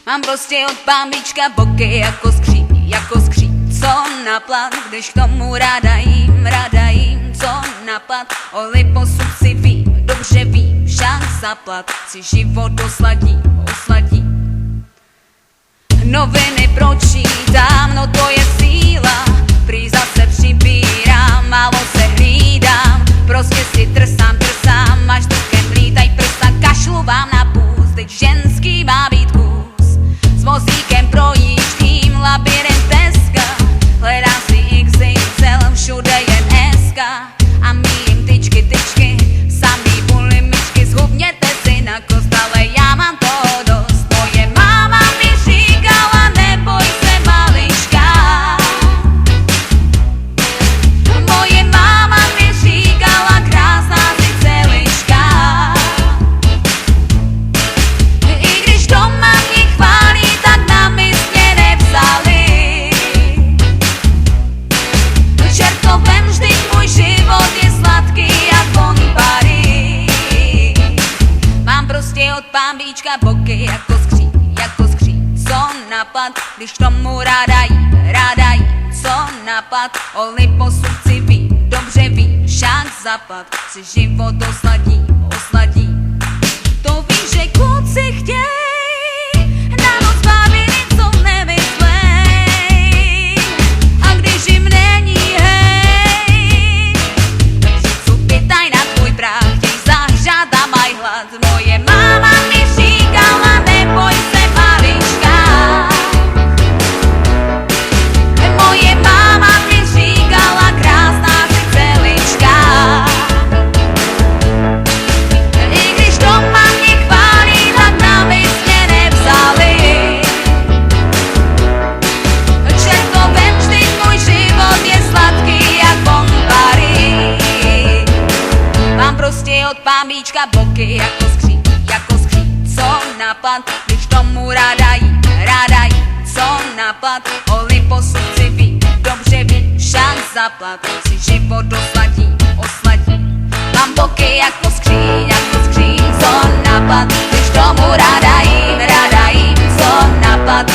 Mám prostě od pambička boky jako skříň, co naplat, když k tomu ráda jím, co naplat, o liposud si vím, dobře vím, však zaplat, si život osladí. Noviny pročítám, no to je síla, prý zase přibírám, málo se hlídám, prostě si trsám, až duchem lítaj prsa, kašlu vám na půst, teď ženský má být kus, s vozíkem projíždím labirint Teska, hledám si XXL, všude jen SK, a míjím tyčky, samý bulimičky, zhubněte si na kost, ale já mám toho dost. Moje máma mi říkala, neboj se malička. Moje máma mi říkala, krásná si celička. I když doma mě chválí, tak na mysl mě nevzali. Čertovem vždyť můj život je sladký jak bonbary. Mám prostě od pambička boky jako skříň, co napad, když tomu ráda jím, co napad, o liposud si vím, dobře vím, však zapad, si život osladí. To víš, že kluci chtěj, na noc bavit, co nemyslej, a když jim není hej, takže co pytaj na tvůj práv, chtěj zahřát a maj hlad. Moje máma mi říkala, neboj se malička. Moje máma mi říkala, krásná si celička. I když doma mě chválí, tak na mysl mě nevzali. Čertovem vždyť můj život je sladký jak bonbary. Mám prostě od pambička boky jako skříň, co napad, když tomu ráda jím, co napad, o liposud si vím, dobře vím, však zaplat, si život osladí. Mám boky jako skříň, co napad, když tomu ráda jím, co napad,